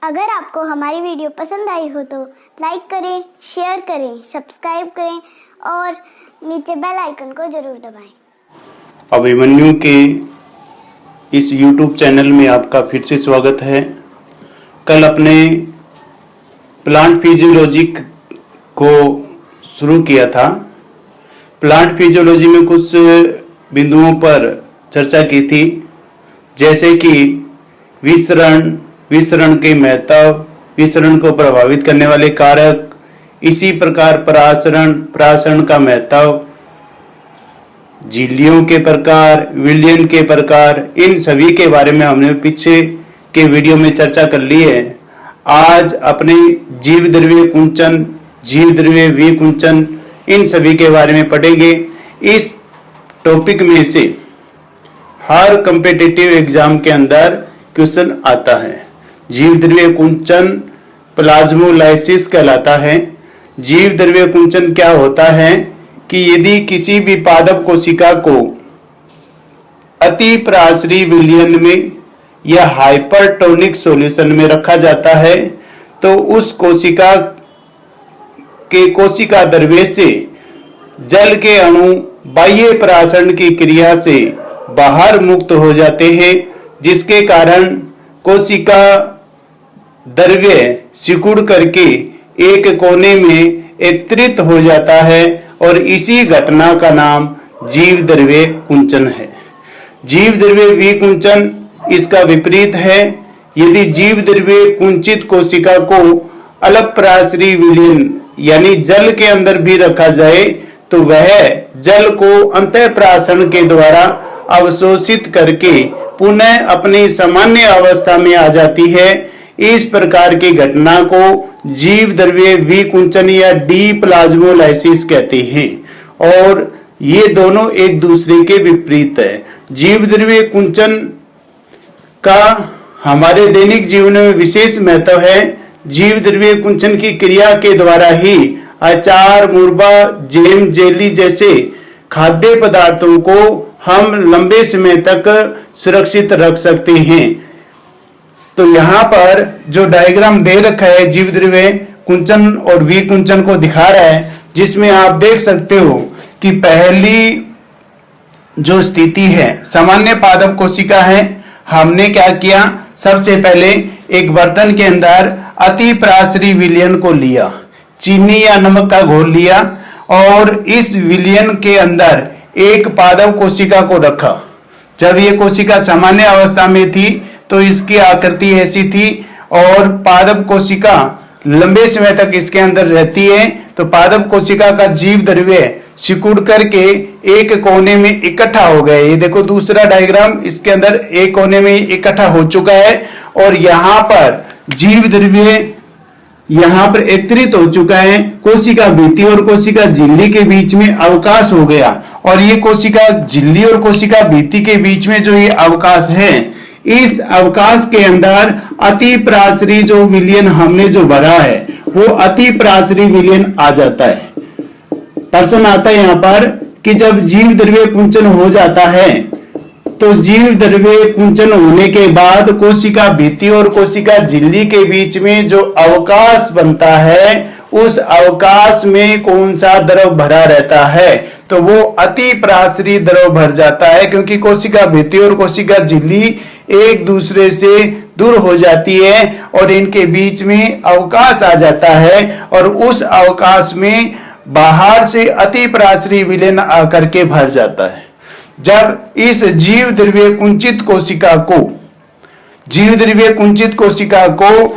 अगर आपको हमारी वीडियो पसंद आई हो तो लाइक करें, शेयर करें, सब्सक्राइब करें और नीचे बेल आइकन को जरूर दबाएं। अभिमन्यु के इस YouTube चैनल में आपका फिर से स्वागत है। कल अपने प्लांट फिजियोलॉजी को शुरू किया था। प्लांट फिजियोलॉजी में कुछ बिंदुओं पर चर्चा की थी, जैसे कि विसरण के महत्व, विसरण को प्रभावित करने वाले कारक, इसी प्रकार परासरण का महत्व, झिल्लियों के प्रकार, विलयन के प्रकार, इन सभी के बारे में हमने पीछे के वीडियो में चर्चा कर ली है। आज अपने जीव द्रव्य कुंचन, जीव द्रव्य विकुंचन, इन सभी के बारे में पढ़ेंगे। इस टॉपिक में से हर कॉम्पिटिटिव एग्जाम के अंदर क्वेश्चन आता है। जीव द्रव्य कुंचन प्लाज्मोलाइसिस कहलाता है। जीव द्रव्य कुंचन क्या होता है कि यदि किसी भी पादप कोशिका को अति प्रासरी विलयन में या हाइपरटोनिक सॉल्यूशन में रखा जाता है तो उस कोशिका के कोशिका द्रव्य से जल के अणु बाह्य परासरण की क्रिया से बाहर मुक्त हो जाते हैं, जिसके कारण कोशिका द्रव्य सिकुड़ करके एक कोने में एकत्रित हो जाता है और इसी घटना का नाम जीव द्रव्य कुंचन है। जीव द्रव्य विकुंचन इसका विपरीत है। यदि जीव द्रव्य कुंचित कोशिका को अलपरासरी विलयन यानी जल के अंदर भी रखा जाए तो वह जल को अंतःप्रासन के द्वारा अवशोषित करके पुनः अपनी सामान्य अवस्था में आ जाती है। इस प्रकार की घटना को जीव द्रव्य विकुंचन या डीप्लाज्मोलाइसिस कहते हैं और ये दोनों एक दूसरे के विपरीत है। जीव द्रव्य कुंचन का हमारे दैनिक जीवन में विशेष महत्व है। जीव द्रव्य कुंचन की क्रिया के द्वारा ही अचार, मुरब्बा, जैम, जेली जैसे खाद्य पदार्थों को हम लंबे समय तक सुरक्षित रख सकते हैं। तो यहाँ पर जो डायग्राम दे रखा है जीव द्रव्य कुंचन और विकुंचन को दिखा रहा है, जिसमें आप देख सकते हो कि पहली जो स्थिति है सामान्य पादप कोशिका है। हमने क्या किया, सबसे पहले एक बर्तन के अंदर अति प्रासरी विलयन को लिया, चीनी या नमक का घोल लिया और इस विलयन के अंदर एक पादप कोशिका को रखा। जब ये कोशिका सामान्य अवस्था में थी तो इसकी आकृति ऐसी थी और पादप कोशिका लंबे समय तक इसके अंदर रहती है। तो पादप कोशिका का जीव द्रव्य सिकुड़ करके एक कोने में इकट्ठा हो गए। ये देखो दूसरा डायग्राम, इसके अंदर एक कोने में इकट्ठा हो चुका है और यहाँ पर जीव द्रव्य यहाँ पर एकत्रित हो चुका है। कोशिका भित्ति और कोशिका झिल्ली के बीच में अवकाश हो गया और ये कोशिका झिल्ली और कोशिका भित्ति के बीच में जो ये अवकाश है, इस अवकाश के अंदर अति प्रासरी जो विलयन हमने जो भरा है वो अति प्रासरी विलयन आ जाता है। प्रश्न आता है यहाँ पर कि जब जीव द्रव्य कुंचन हो जाता है तो जीव द्रव्य कुंचन होने के बाद कोशिका भित्ति और कोशिका झिल्ली के बीच में जो अवकाश बनता है उस अवकाश में कौन सा द्रव भरा रहता है, तो वो अति प्रासरी द्रव भर जाता है, क्योंकि कोशिका भित्ति और कोशिका झिल्ली एक दूसरे से दूर हो जाती है और इनके बीच में अवकाश आ जाता है और उस अवकाश में बाहर से अति प्रासरी विलयन आकर के भर जाता है। जब इस जीव द्रव्य कुंचित कोशिका को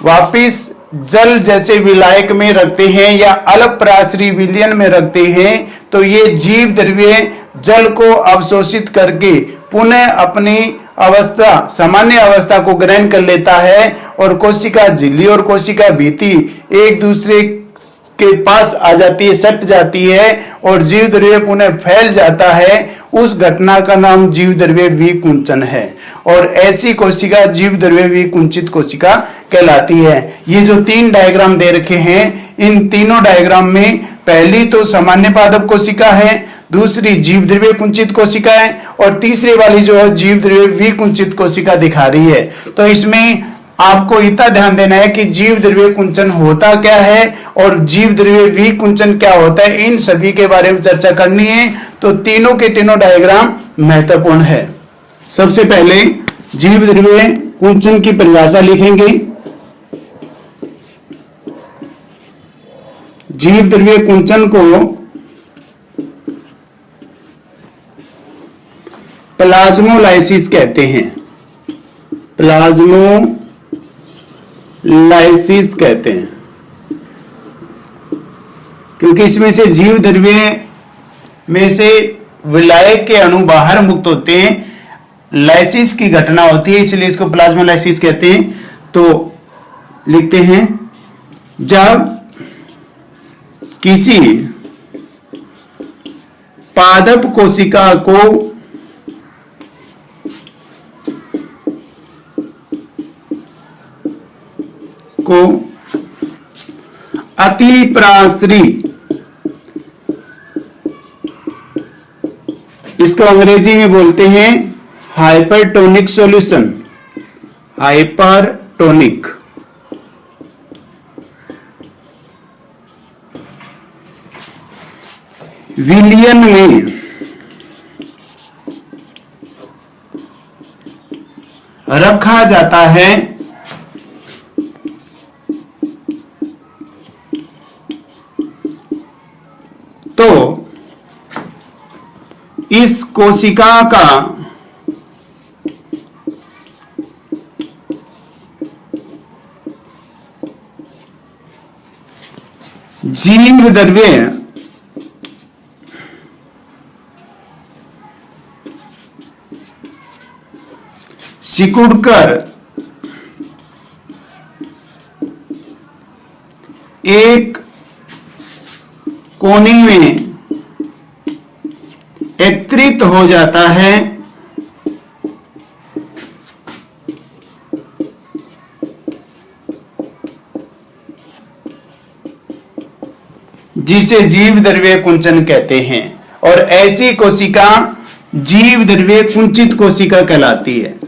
वापिस जल जैसे विलायक में रखते हैं या अलपरासरी विलयन में रखते हैं तो ये जीव द्रव्य जल को अवशोषित करके पुनः अपनी अवस्था, सामान्य अवस्था को ग्रहण कर लेता है और कोशिका झिल्ली और कोशिका भित्ति एक दूसरे के पास आ जाती है, सट जाती है और जीव द्रव्य पुनः फैल जाता है। उस घटना का नाम जीव द्रव्य विकुंचन है और ऐसी कोशिका जीव द्रव्य विकुंचित कोशिका कहलाती है। ये जो तीन डायग्राम दे रखे हैं, इन तीनों डायग्राम में पहली तो सामान्य पादप कोशिका है, दूसरी जीव द्रव्य कुंचित कोशिका है और तीसरी वाली जो है जीव द्रव्य विकुंचित कोशिका दिखा रही है। तो इसमें आपको इतना ध्यान देना है कि जीव द्रव्य कुंचन होता क्या है और जीव द्रव्य विकुंचन क्या होता है, इन सभी के बारे में चर्चा करनी है। तो तीनों के तीनों डायग्राम महत्वपूर्ण है। सबसे पहले जीव द्रव्य कुंचन की परिभाषा लिखेंगे। जीव द्रव्य कुंचन को प्लाज्मोलाइसिस कहते हैं। प्लाज्मोलाइसिस कहते हैं क्योंकि इसमें से जीव द्रव्य में से विलायक के अणु बाहर मुक्त होते हैं, लाइसिस की घटना होती है, इसलिए इसको प्लाज्मोलाइसिस कहते हैं। तो लिखते हैं, जब किसी पादप कोशिका को अतिप्रासरी, इसको अंग्रेजी में बोलते हैं हाइपरटोनिक सॉल्यूशन, हाइपरटोनिक। विलियन में रखा जाता है तो इस कोशिका का जीव द्रव्य सिकुड़कर एक कोने में एकत्रित हो जाता है, जिसे जीव द्रव्य कुंचन कहते हैं। और ऐसी कोशिका जीव द्रव्य कुंचित कोशिका कहलाती है,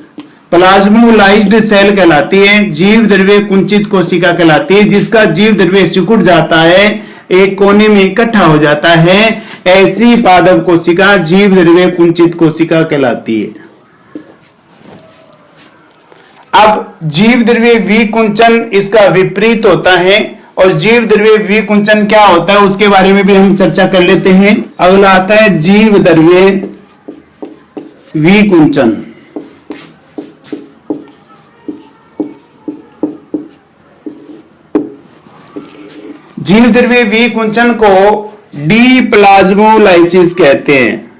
प्लाज्मोलाइज्ड सेल कहलाती है, जीव द्रव्य कुंचित कोशिका कहलाती है, जिसका जीव द्रव्य सिकुड़ जाता है, एक कोने में इकट्ठा हो जाता है। ऐसी पादप कोशिका जीव द्रव्य कुंचित कोशिका कहलाती है। अब जीव द्रव्य विकुंचन इसका विपरीत होता है, और जीव द्रव्य विकुंचन क्या होता है उसके बारे में भी हम चर्चा कर लेते हैं। अगला आता है जीव द्रव्य विकुंचन। जीव द्रव्य विकुंचन को डीप्लाज्मोलाइसिस कहते हैं।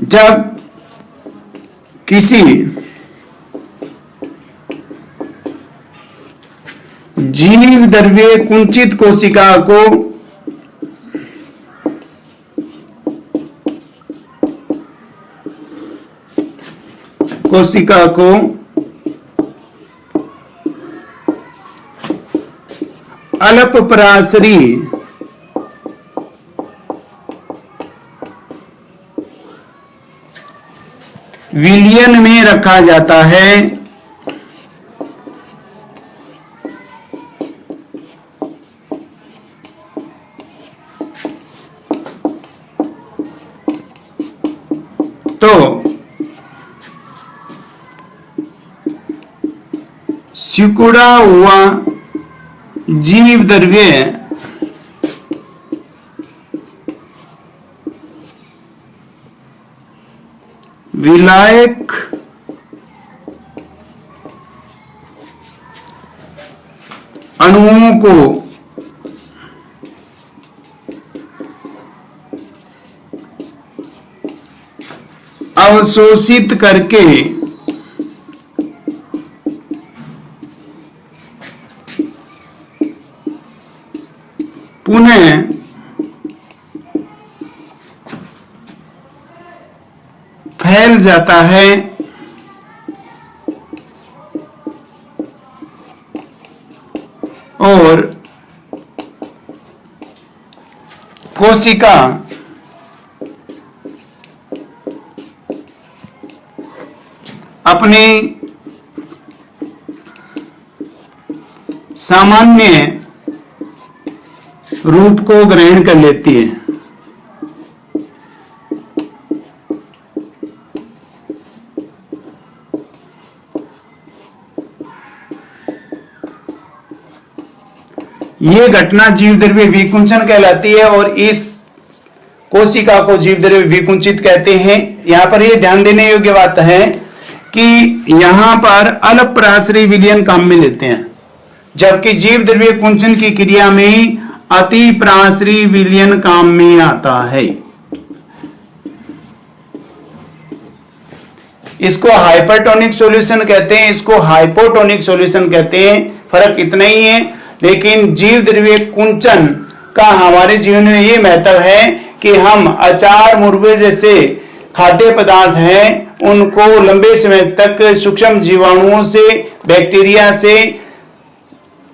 जब किसी जीव द्रव्य कुंचित कोशिका को अल्पप्रासरी विलियन में रखा जाता है, तो सिकुड़ा हुआ जीव द्रव्य विलायक अणुओं को अवशोषित करके पुनः फैल जाता है और कोशिका अपने सामान्य रूप को ग्रहण कर लेती है। यह घटना जीव द्रव्य विकुंचन कहलाती है और इस कोशिका को जीव द्रव्य विकुंचित कहते हैं। यहां पर यह ध्यान देने योग्य बात है कि यहां पर अल्पपराश्रयी विलयन काम में लेते हैं, जबकि जीव द्रव्य कुंचन की क्रिया में अति प्राश्रयी विलयन काम में आता है। इसको हाइपरटोनिक सॉल्यूशन कहते हैं, इसको हाइपोटोनिक सॉल्यूशन कहते हैं। फर्क इतना ही है, लेकिन जीव द्रव्य कुंचन का हमारे जीवन में ये महत्व है कि हम अचार मुरब्बे जैसे खाद्य पदार्थ हैं उनको लंबे समय तक सूक्ष्म जीवाणुओं से, बैक्टीरिया से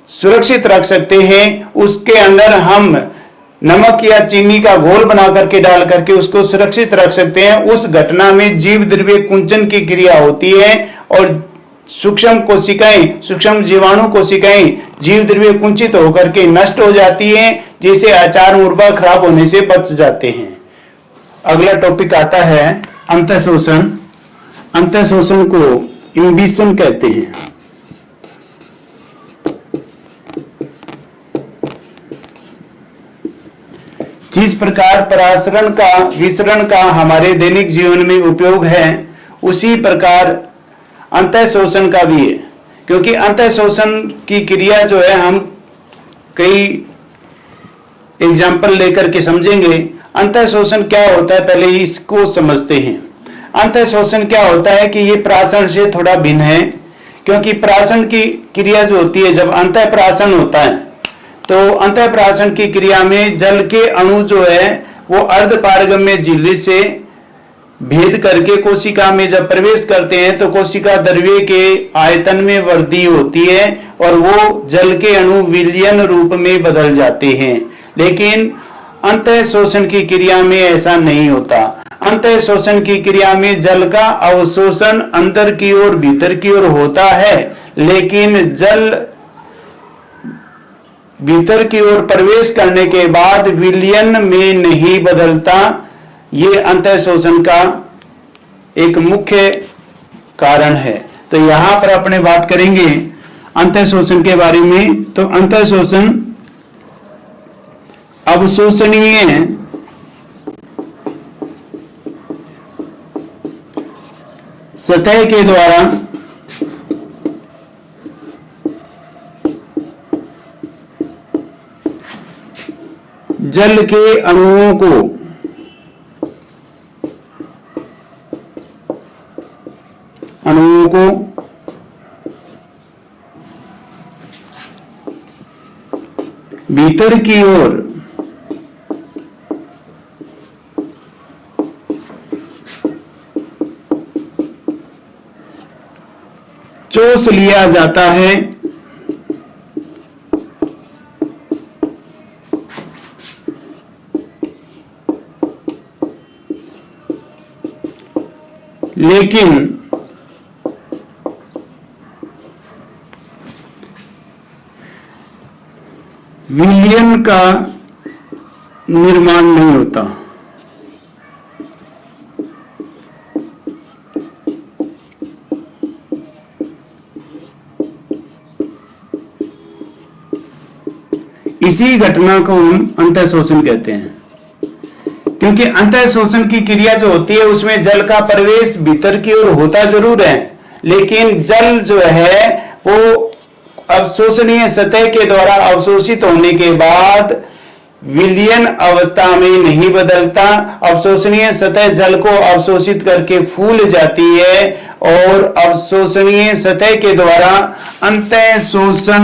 सुरक्षित रख सकते हैं। उसके अंदर हम नमक या चीनी का घोल बना करके डाल करके उसको सुरक्षित रख सकते हैं। उस घटना में जीव द्रव्य कुंचन की क्रिया होती है और सूक्ष्म कोशिकाएं, सूक्ष्म जीवाणु कोशिकाएं जीव द्रव्य कुंचित होकर के नष्ट हो जाती हैं, जिससे अचार मुरब्बा खराब होने से बच जाते हैं। अगला टॉपिक आता है अंतःशोषण। अंतःशोषण को इम्बिशन कहते हैं। जिस प्रकार परासरण का, विसरण का हमारे दैनिक जीवन में उपयोग है, उसी प्रकार अंतःशोषण का भी है। क्योंकि अंतःशोषण की क्रिया जो है हम कई एग्जाम्पल लेकर के समझेंगे। अंतःशोषण क्या होता है पहले इसको समझते हैं। अंतःशोषण क्या होता है कि ये प्राशन से थोड़ा भिन्न है, क्योंकि प्राशन की क्रिया जो होती है, जब अंतःप्राशन होता है तो अंतःप्राशन की क्रिया में जल के अणु जो है वो अर्धपारगम्य झिल्ली से भेद करके कोशिका में जब प्रवेश करते हैं तो कोशिका द्रव्य के आयतन में वृद्धि होती है और वो जल के अणु विलयन रूप में बदल जाते हैं। लेकिन अंतःशोषण की क्रिया में ऐसा नहीं होता। अंतःशोषण की क्रिया में जल का अवशोषण अंदर की ओर, भीतर की ओर होता है, लेकिन जल भीतर की ओर प्रवेश करने के बाद विलयन में नहीं बदलता। ये अंतःशोषण का एक मुख्य कारण है। तो यहां पर अपने बात करेंगे अंतःशोषण के बारे में। तो अंतःशोषण अवशोषणीय सतह के द्वारा जल के अणुओं को भीतर की ओर चूस लिया जाता है। लेकिन विलयन का निर्माण नहीं होता। इसी घटना को हम अंतःशोषण कहते हैं, क्योंकि अंतःशोषण की क्रिया जो होती है उसमें जल का प्रवेश भीतर की ओर होता जरूर है, लेकिन जल जो है वो अवशोषणीय सतह के द्वारा अवशोषित होने के बाद विलयन अवस्था में नहीं बदलता। अवशोषणीय सतह जल को अवशोषित करके फूल जाती है और अवशोषणीय सतह के द्वारा अंतःशोषण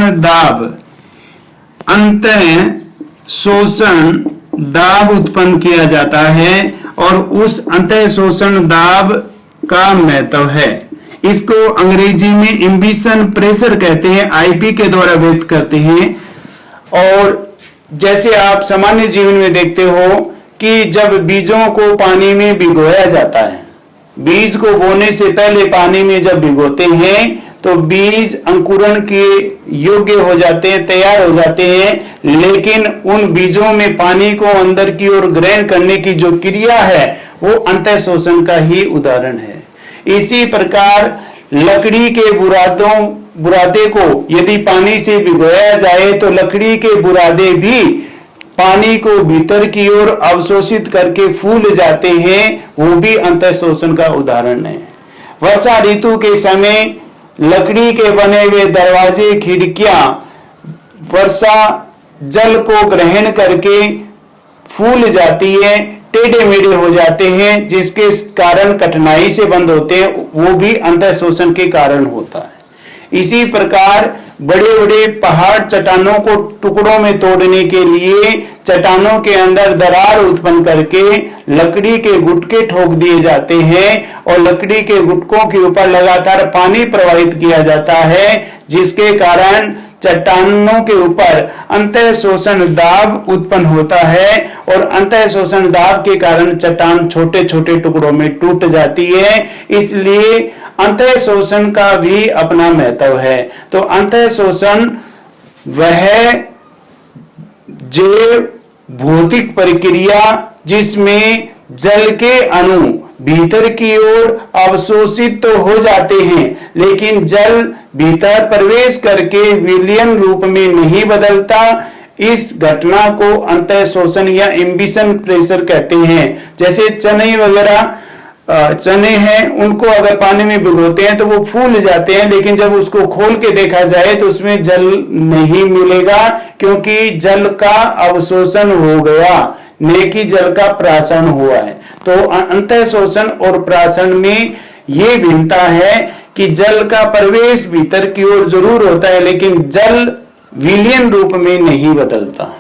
दाब उत्पन्न किया जाता है और उस अंतःशोषण दाब का महत्व है। इसको अंग्रेजी में इम्बिशन प्रेशर कहते हैं, आईपी के द्वारा व्यक्त करते हैं। और जैसे आप सामान्य जीवन में देखते हो कि जब बीजों को पानी में भिगोया जाता है, बीज को बोने से पहले पानी में जब भिगोते हैं तो बीज अंकुरण के योग्य हो जाते हैं, तैयार हो जाते हैं, लेकिन उन बीजों में पानी को अंदर की ओर ग्रहण करने की जो क्रिया है वो अंतः शोषण का ही उदाहरण है। इसी प्रकार लकड़ी के बुरादे को यदि पानी से भिगोया जाए तो लकड़ी के बुरादे भी पानी को भीतर की ओर अवशोषित करके फूल जाते हैं, वो भी अंतः शोषण का उदाहरण है। वर्षा ऋतु के समय लकड़ी के बने हुए दरवाजे, खिड़कियां वर्षा जल को ग्रहण करके फूल जाती है, टेढ़े मेढ़े हो जाते हैं, जिसके कारण कठिनाई से बंद होते हैं, वो भी अंतः शोषण के कारण होता है। इसी प्रकार बड़े बड़े पहाड़ चट्टानों को टुकड़ों में तोड़ने के लिए चट्टानों के अंदर दरार उत्पन्न करके लकड़ी के गुटके ठोक दिए जाते हैं और लकड़ी के गुटकों के ऊपर लगातार पानी प्रवाहित किया जाता है, जिसके कारण चट्टानों के ऊपर अंतः शोषण दाब उत्पन्न होता है और अंतः शोषण दाब के कारण चट्टान छोटे छोटे टुकड़ों में टूट जाती है। इसलिए अंतः शोषण का भी अपना महत्व है। तो अंतः शोषण वह जैव भौतिक प्रक्रिया जिसमें जल के अणु भीतर की ओर अवशोषित तो हो जाते हैं, लेकिन जल भीतर प्रवेश करके विलयन रूप में नहीं बदलता। इस घटना को अंतः शोषण या इम्बिशन प्रेशर कहते हैं। जैसे चने वगैरह चने हैं, उनको अगर पानी में भिगोते हैं तो वो फूल जाते हैं, लेकिन जब उसको खोल के देखा जाए तो उसमें जल नहीं मिलेगा, क्योंकि जल का अवशोषण हो गया, न कि जल का प्राशन हुआ है। तो अंतः शोषण और प्राशन में ये भिन्नता है कि जल का प्रवेश भीतर की ओर जरूर होता है, लेकिन जल विलयन रूप में नहीं बदलता।